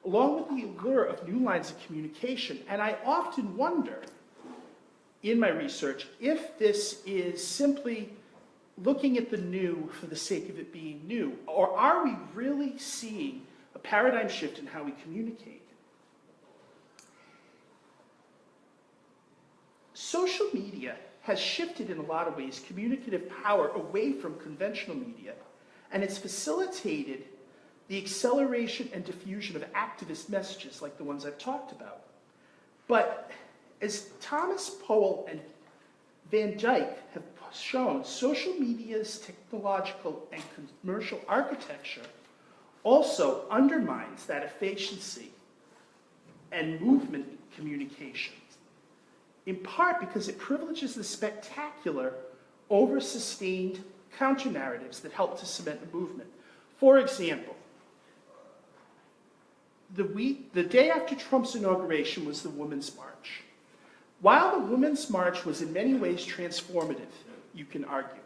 along with the allure of new lines of communication. And I often wonder, in my research, if this is simply looking at the new for the sake of it being new, or are we really seeing a paradigm shift in how we communicate? Social media has shifted in a lot of ways communicative power away from conventional media, and it's facilitated the acceleration and diffusion of activist messages like the ones I've talked about. But as Thomas Powell and Van Dyke have shown, social media's technological and commercial architecture also undermines that efficiency and movement communications, in part because it privileges the spectacular over sustained counter-narratives that help to cement a movement. For example, the day after Trump's inauguration was the Women's March. While the Women's March was in many ways transformative, you can argue,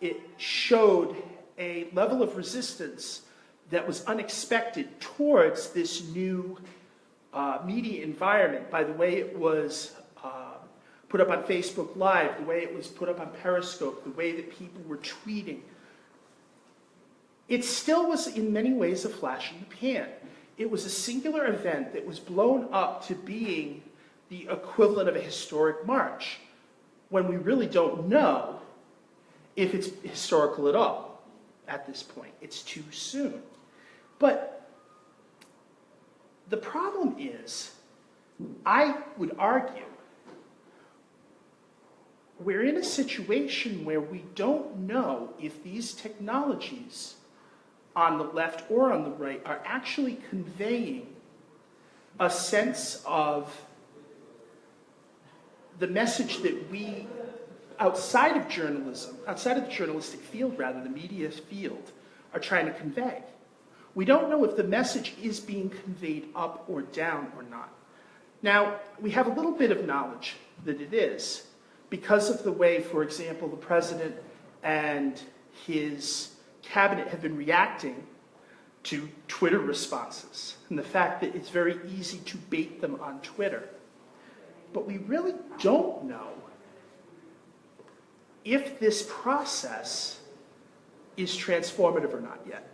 it showed a level of resistance that was unexpected towards this new media environment by the way it was put up on Facebook Live, the way it was put up on Periscope, the way that people were tweeting. It still was in many ways a flash in the pan. It was a singular event that was blown up to being the equivalent of a historic march, when we really don't know if it's historical at all at this point. It's too soon. But the problem is, I would argue, we're in a situation where we don't know if these technologies on the left or on the right are actually conveying a sense of the message that we, outside of journalism, outside of the journalistic field rather, the media field, are trying to convey. We don't know if the message is being conveyed up or down or not. Now, we have a little bit of knowledge that it is, because of the way, for example, the president and his cabinet have been reacting to Twitter responses, and the fact that it's very easy to bait them on Twitter. But we really don't know if this process is transformative or not yet.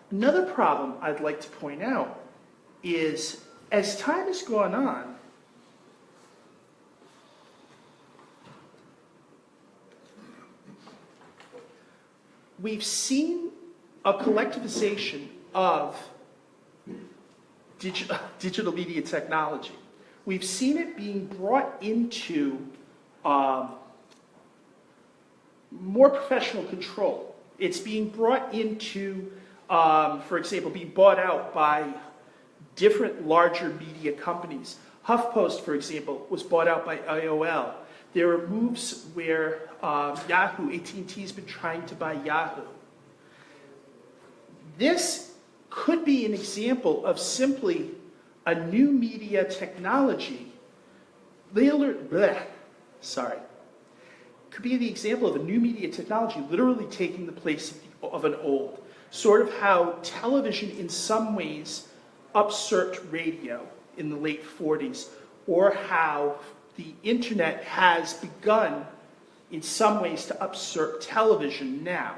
Another problem I'd like to point out is, as time has gone on, we've seen a collectivization of digital media technology. We've seen it being brought into more professional control. It's being brought into, for example, being bought out by different larger media companies. HuffPost, for example, was bought out by AOL. There are moves where Yahoo, AT&T has been trying to buy Yahoo. This could be an example of simply a new media technology, could be the example of a new media technology literally taking the place of an old. Sort of how television in some ways usurped radio in the late 40s, or how the internet has begun in some ways to usurp television now.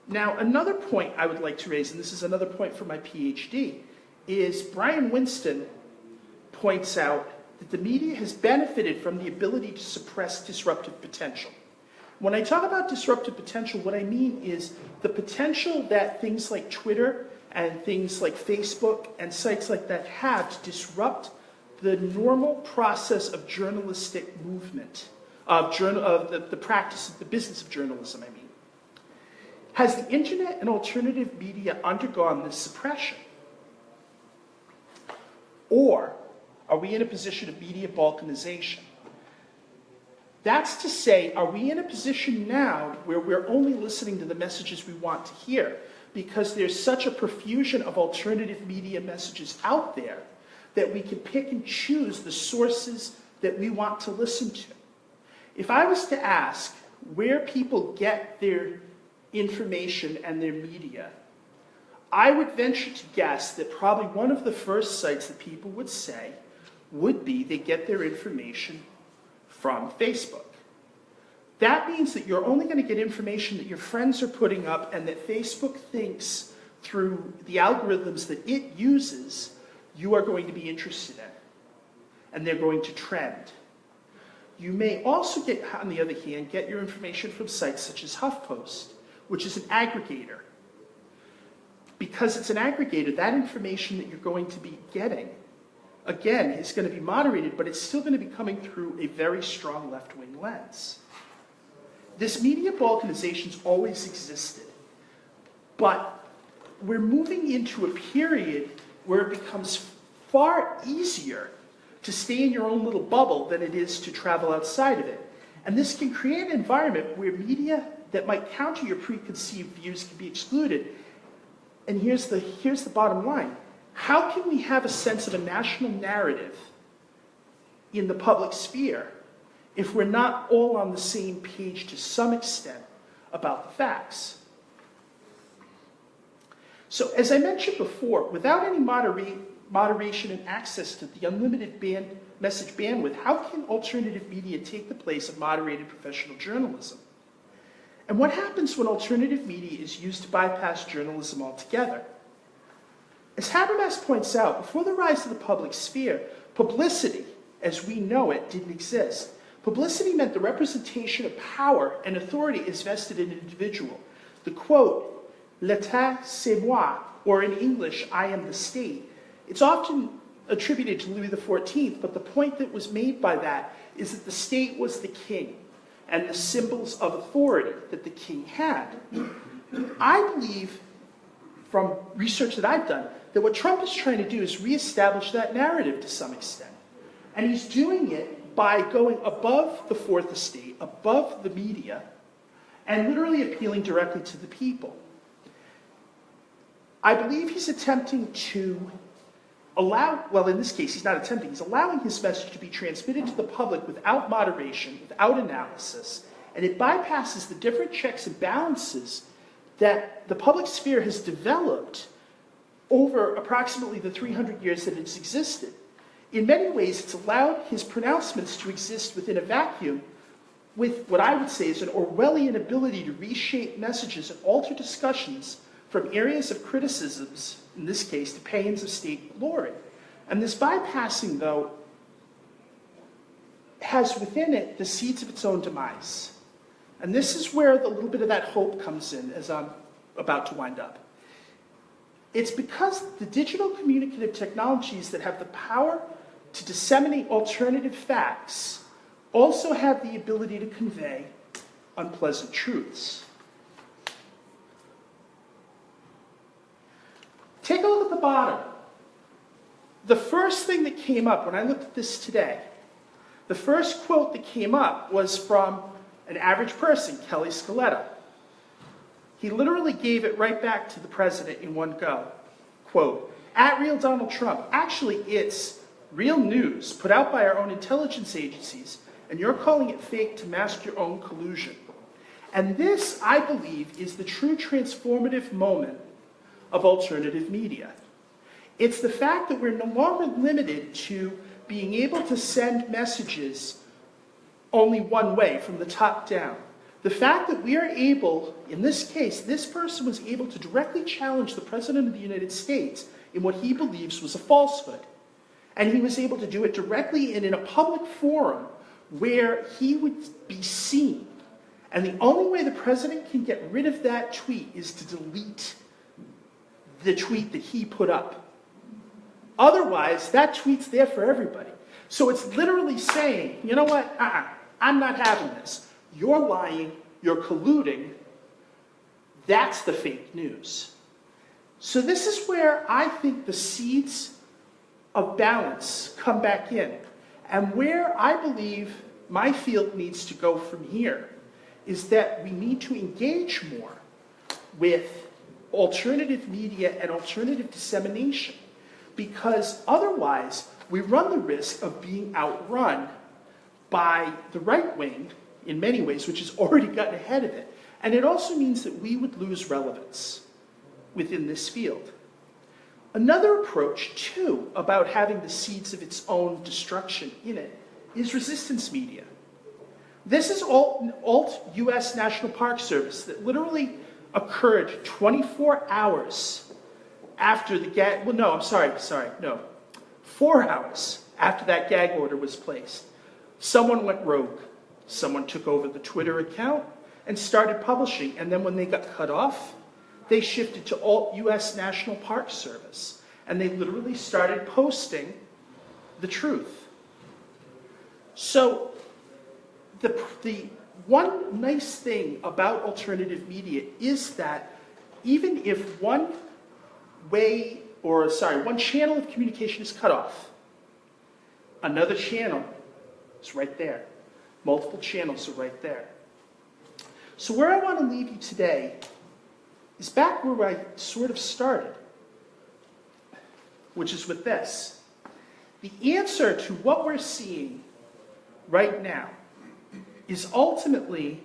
Now, another point I would like to raise, and this is another point for my PhD, is Brian Winston points out that the media has benefited from the ability to suppress disruptive potential. When I talk about disruptive potential, what I mean is the potential that things like Twitter and things like Facebook and sites like that have to disrupt the normal process of journalistic movement, of the practice of the business of journalism, I mean. Has the internet and alternative media undergone this suppression? Or are we in a position of media balkanization? That's to say, are we in a position now where we're only listening to the messages we want to hear because there's such a profusion of alternative media messages out there that we can pick and choose the sources that we want to listen to? If I was to ask where people get their information and their media, I would venture to guess that probably one of the first sites that people would say would be they get their information from Facebook. That means that you're only going to get information that your friends are putting up and that Facebook thinks through the algorithms that it uses you are going to be interested in, and they're going to trend. You may also get, on the other hand, get your information from sites such as HuffPost, which is an aggregator. Because it's an aggregator, that information that you're going to be getting, again, is going to be moderated, but it's still going to be coming through a very strong left-wing lens. This media balkanization's always existed, but we're moving into a period where it becomes far easier to stay in your own little bubble than it is to travel outside of it. And this can create an environment where media that might counter your preconceived views can be excluded. And here's the bottom line. How can we have a sense of a national narrative in the public sphere if we're not all on the same page to some extent about the facts? So as I mentioned before, without any moderation and access to the unlimited message bandwidth, how can alternative media take the place of moderated professional journalism? And what happens when alternative media is used to bypass journalism altogether? As Habermas points out, before the rise of the public sphere, publicity, as we know it, didn't exist. Publicity meant the representation of power and authority is vested in an individual. The quote, "L'État c'est moi," or in English, "I am the state," it's often attributed to Louis XIV, but the point that was made by that is that the state was the king and the symbols of authority that the king had. I believe, from research that I've done, that what Trump is trying to do is reestablish that narrative to some extent. And he's doing it by going above the fourth estate, above the media, and literally appealing directly to the people. I believe he's attempting to allow, well, in this case, he's not attempting, he's allowing his message to be transmitted to the public without moderation, without analysis, and it bypasses the different checks and balances that the public sphere has developed over approximately the 300 years that it's existed. In many ways, it's allowed his pronouncements to exist within a vacuum with what I would say is an Orwellian ability to reshape messages and alter discussions from areas of criticisms, in this case, to paeans of state glory. And this bypassing, though, has within it the seeds of its own demise. And this is where a little bit of that hope comes in as I'm about to wind up. It's because the digital communicative technologies that have the power to disseminate alternative facts also have the ability to convey unpleasant truths. Take a look at the bottom. The first thing that came up when I looked at this today, the first quote that came up was from an average person, Kelly Scaletta. He literally gave it right back to the president in one go. Quote, "At real Donald Trump, actually it's real news put out by our own intelligence agencies, and you're calling it fake to mask your own collusion." And this, I believe, is the true transformative moment of alternative media. It's the fact that we're no longer limited to being able to send messages only one way, from the top down. The fact that we are able, in this case, this person was able to directly challenge the President of the United States in what he believes was a falsehood. And he was able to do it directly and in a public forum where he would be seen. And the only way the president can get rid of that tweet is to delete the tweet that he put up. Otherwise, that tweet's there for everybody. So it's literally saying, you know what, I'm not having this. You're lying, you're colluding, that's the fake news. So this is where I think the seeds of balance come back in. And where I believe my field needs to go from here is that we need to engage more with alternative media and alternative dissemination, because otherwise we run the risk of being outrun by the right wing in many ways, which has already gotten ahead of it. And it also means that we would lose relevance. within this field. Another approach, too, about having the seeds of its own destruction in it is resistance media. This is alt U.S. National Park Service that literally occurred 24 hours after the gag, 4 hours after that gag order was placed. Someone went rogue. Someone took over the Twitter account and started publishing, and then when they got cut off, they shifted to alt U.S. National Park Service, and they literally started posting the truth. So the one nice thing about alternative media is that even if one channel of communication is cut off, another channel is right there. Multiple channels are right there. So where I want to leave you today is back where I sort of started, which is with this. The answer to what we're seeing right now is ultimately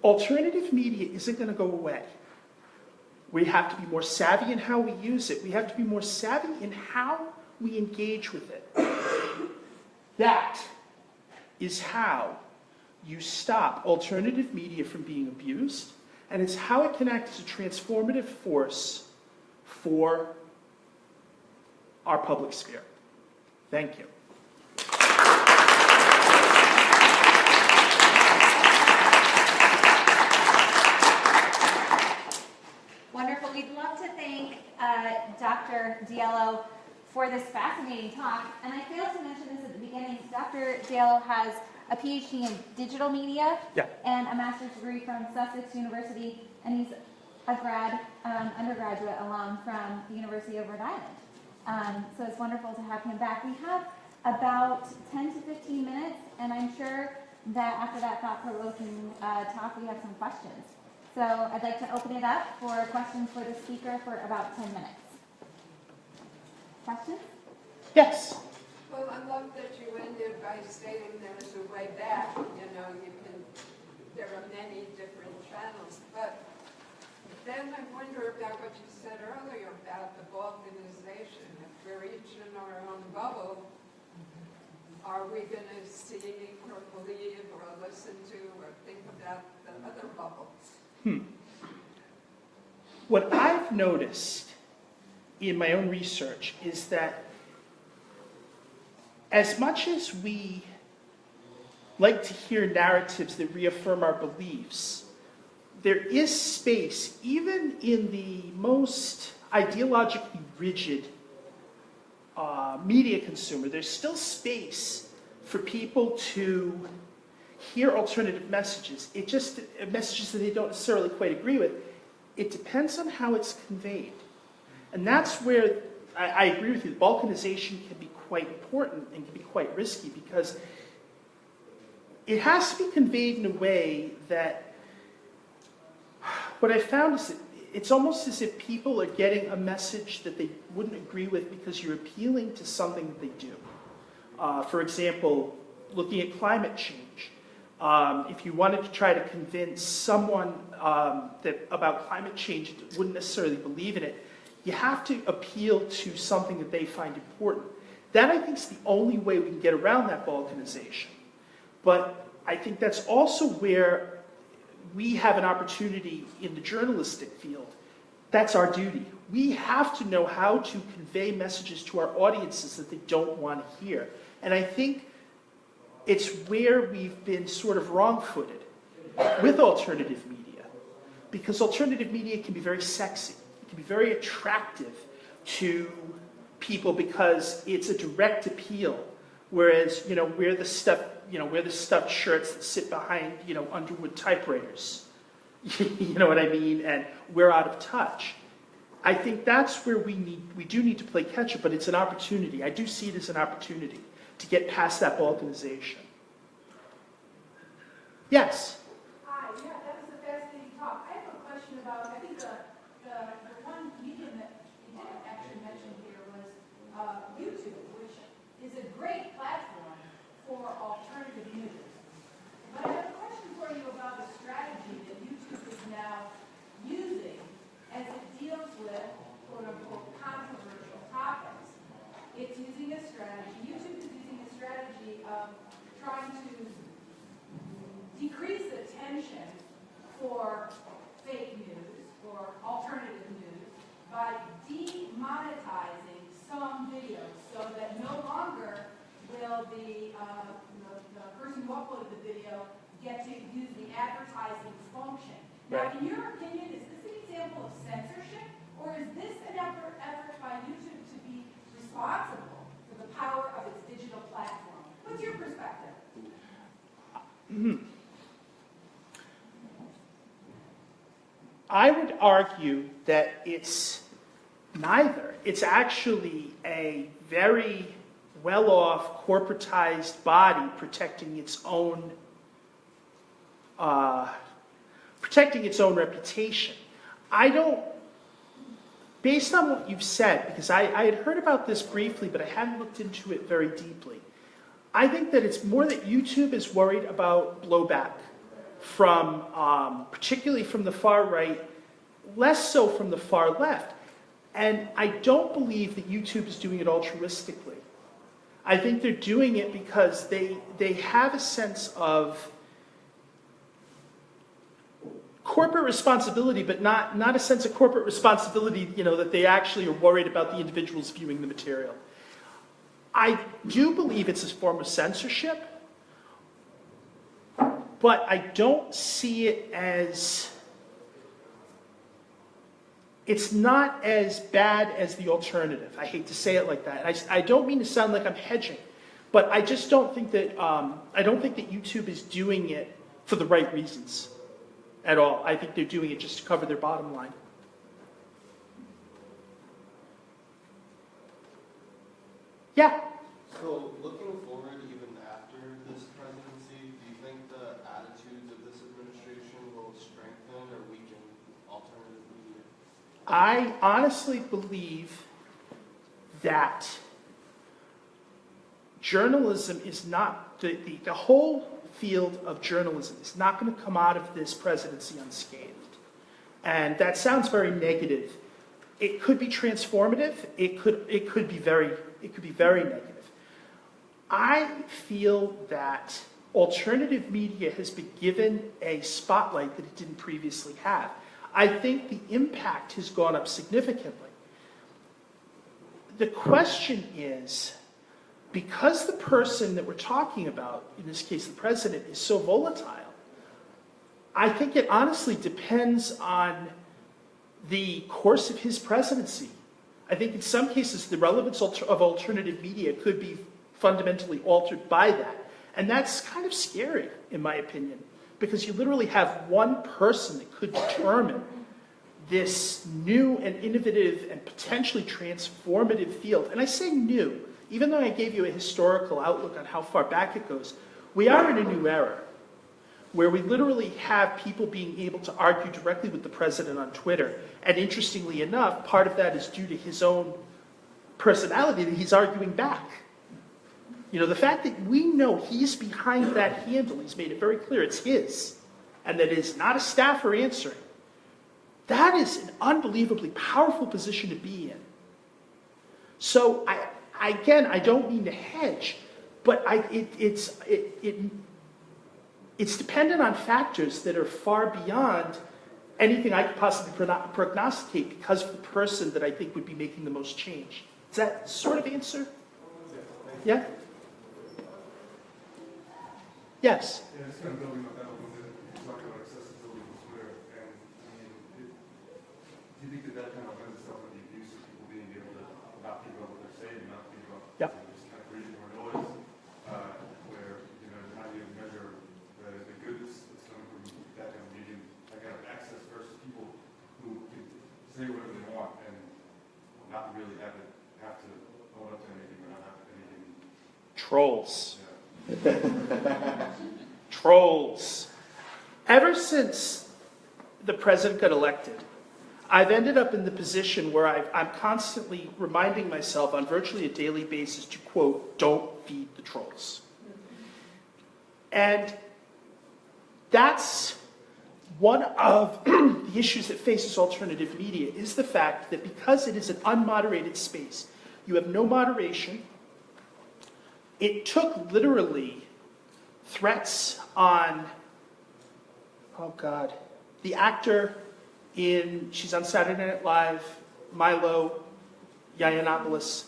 alternative media isn't going to go away. We have to be more savvy in how we use it. We have to be more savvy in how we engage with it. That is how you stop alternative media from being abused, and it's how it can act as a transformative force for our public sphere. Thank you. Wonderful. We'd love to thank Dr. Diallo for this fascinating talk. And I failed to mention this at the beginning. Dr. Diallo has a PhD in digital media and a master's degree from Sussex University, and he's a undergraduate alum from the University of Rhode Island. So it's wonderful to have him back. We have about 10 to 15 minutes, and I'm sure that after that thought-provoking talk, we have some questions. So I'd like to open it up for questions for the speaker for about 10 minutes. Questions? Yes. Well, I love that you ended by stating there's a way back. There are many different channels. But then I wonder about what you said earlier about the balkanization. If we're each in our own bubble, are we going to see or believe or listen to or think about the other bubbles? What I've noticed in my own research is that as much as we like to hear narratives that reaffirm our beliefs, there is space, even in the most ideologically rigid media consumer, there's still space for people to hear alternative messages. Messages that they don't necessarily quite agree with. It depends on how it's conveyed. And that's where I agree with you. Balkanization can be quite important and can be quite risky because it has to be conveyed in a way that what I found is that it's almost as if people are getting a message that they wouldn't agree with because you're appealing to something that they do. For example, looking at climate change. If you wanted to try to convince someone about climate change that wouldn't necessarily believe in it, you have to appeal to something that they find important. That, I think, is the only way we can get around that balkanization. But I think that's also where we have an opportunity in the journalistic field. That's our duty. We have to know how to convey messages to our audiences that they don't want to hear. And I think it's where we've been sort of wrong-footed with alternative media. Because alternative media can be very sexy. It can be very attractive to people because it's a direct appeal. Whereas, we're the stuffed shirts that sit behind, Underwood typewriters. You know what I mean? And we're out of touch. I think that's where we do need to play catch up, but it's an opportunity. I do see it as an opportunity to get past that balkanization. Yes? Hi, yeah, that was a fascinating talk. I have a question about, I think the one medium that you didn't actually mention here was YouTube, which is a great platform for alternative news. But I have a question for you about the strategy that YouTube is now using I would argue that it's neither. It's actually a very well-off, corporatized body protecting its own reputation. I don't, based on what you've said, because I had heard about this briefly, but I hadn't looked into it very deeply. I think that it's more that YouTube is worried about blowback from, particularly from the far right, less so from the far left. And I don't believe that YouTube is doing it altruistically. I think they're doing it because they have a sense of corporate responsibility, but not a sense of corporate responsibility, that they actually are worried about the individuals viewing the material. I do believe it's a form of censorship, but I don't see it as, it's not as bad as the alternative. I hate to say it like that. I don't mean to sound like I'm hedging, but I just don't think that, YouTube is doing it for the right reasons at all. I think they're doing it just to cover their bottom line. Yeah. So looking forward even after this presidency, do you think the attitudes of this administration will strengthen or weaken alternative media? I honestly believe that journalism is not, the whole field of journalism is not going to come out of this presidency unscathed. And that sounds very negative. It could be transformative. It could be very negative. I feel that alternative media has been given a spotlight that it didn't previously have. I think the impact has gone up significantly. The question is, because the person that we're talking about, in this case the president, is so volatile, I think it honestly depends on the course of his presidency. I think in some cases the relevance of alternative media could be fundamentally altered by that. And that's kind of scary, in my opinion, because you literally have one person that could determine this new and innovative and potentially transformative field. And I say new, even though I gave you a historical outlook on how far back it goes, we are in a new era where we literally have people being able to argue directly with the president on Twitter. And interestingly enough, part of that is due to his own personality, that he's arguing back. The fact that we know he's behind that handle, he's made it very clear it's his, and that it's not a staffer answering. That is an unbelievably powerful position to be in. So, I don't mean to hedge, but it's dependent on factors that are far beyond anything I could possibly prognosticate because of the person that I think would be making the most change. Does that sort of answer? Yeah? Yes? Yeah, just kind of building on that a little bit, you talked about accessibility to Twitter, and do you think that kind of lends itself to the abuse of people being able to not think about what they're saying, not think about just kind of creating more noise, where, how do you measure the good that's coming from that kind of medium, that kind of access versus people who can say whatever they want and not really have to own up to anything or not have anything. Trolls. Yeah. Trolls. Ever since the president got elected, I've ended up in the position where I'm constantly reminding myself on virtually a daily basis to, quote, don't feed the trolls. And that's one of the issues that faces alternative media, is the fact that because it is an unmoderated space, you have no moderation. It took literally threats on, the actor she's on Saturday Night Live, Milo Yiannopoulos.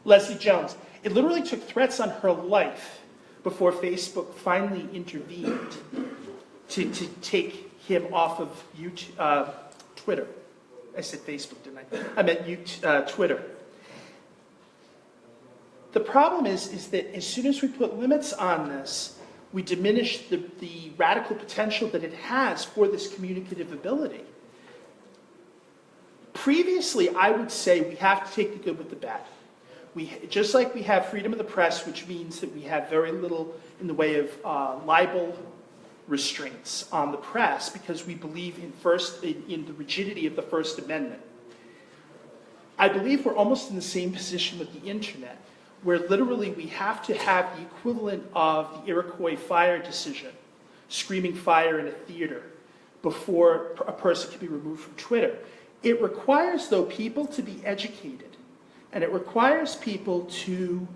Leslie Jones. It literally took threats on her life before Facebook finally intervened to take him off of YouTube, Twitter. I said Facebook, didn't I? I meant Twitter. The problem is that as soon as we put limits on this, we diminish the radical potential that it has for this communicative ability. Previously, I would say we have to take the good with the bad. Just like we have freedom of the press, which means that we have very little in the way of libel restraints on the press, because we believe in the rigidity of the First Amendment. I believe we're almost in the same position with the internet, where literally we have to have the equivalent of the Iroquois fire decision, screaming fire in a theater, before a person can be removed from Twitter. It requires, though, people to be educated, and it requires people to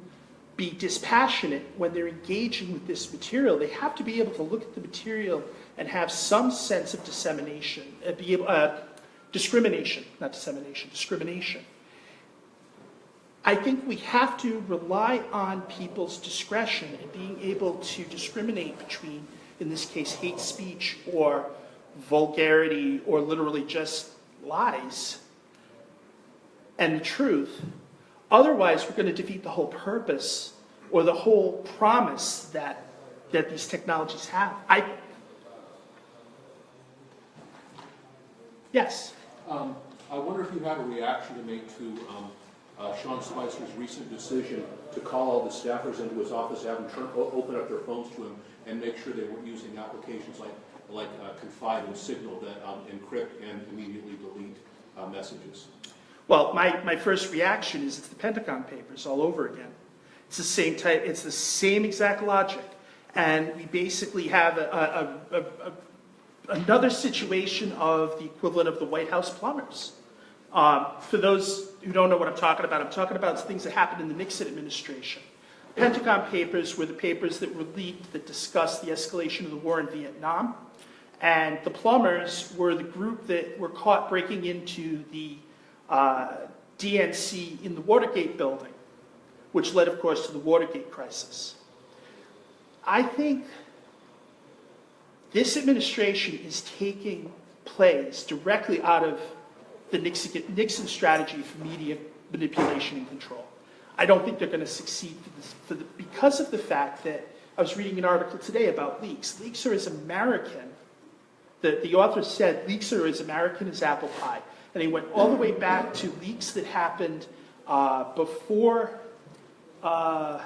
be dispassionate when they're engaging with this material. They have to be able to look at the material and have some sense of dissemination, discrimination, not dissemination, discrimination. I think we have to rely on people's discretion and being able to discriminate between, in this case, hate speech or vulgarity or literally just lies and the truth. Otherwise, we're going to defeat the whole purpose or the whole promise that these technologies have. Yes? I wonder if you had a reaction to make to Sean Spicer's recent decision to call all the staffers into his office, have them open up their phones to him, and make sure they weren't using applications like Confide and Signal that encrypt and immediately delete messages. Well, my first reaction is it's the Pentagon Papers all over again. It's the same type. It's the same exact logic, and we basically have another situation of the equivalent of the White House plumbers. For those who don't know what I'm talking about things that happened in the Nixon administration. Pentagon Papers were the papers that were leaked that discussed the escalation of the war in Vietnam, and the plumbers were the group that were caught breaking into the DNC in the Watergate building, which led, of course, to the Watergate crisis. I think this administration is taking plays directly out of the Nixon strategy for media manipulation and control. I don't think they're going to succeed because of the fact that I was reading an article today about leaks. Leaks are as American. The author said leaks are as American as apple pie. And he went all the way back to leaks that happened before the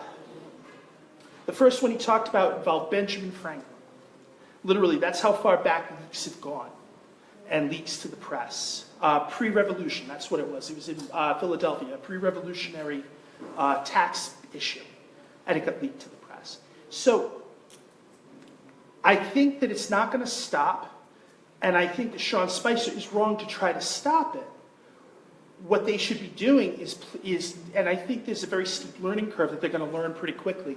first one he talked about involved Benjamin Franklin. Literally, that's how far back leaks have gone, and leaks to the press. Pre-revolution, that's what it was. It was in Philadelphia, a pre-revolutionary tax issue, and it got leaked to the press. So I think that it's not going to stop. And I think that Sean Spicer is wrong to try to stop it. What they should be doing is, and I think there's a very steep learning curve that they're going to learn pretty quickly.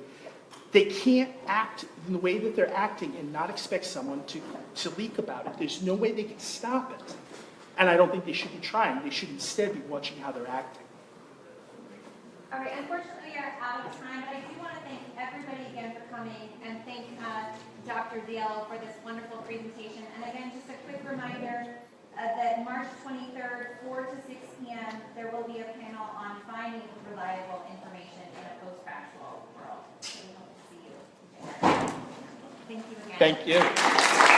They can't act in the way that they're acting and not expect someone to leak about it. There's no way they can stop it. And I don't think they should be trying. They should instead be watching how they're acting. All right, unfortunately, we are out of time, but I do want to thank everybody again for coming and thank Dr. Diallo for this wonderful presentation. And again, just a quick reminder that March 23rd, 4 to 6 p.m., there will be a panel on finding reliable information in a post-factual world. So we hope to see you there. Thank you again. Thank you.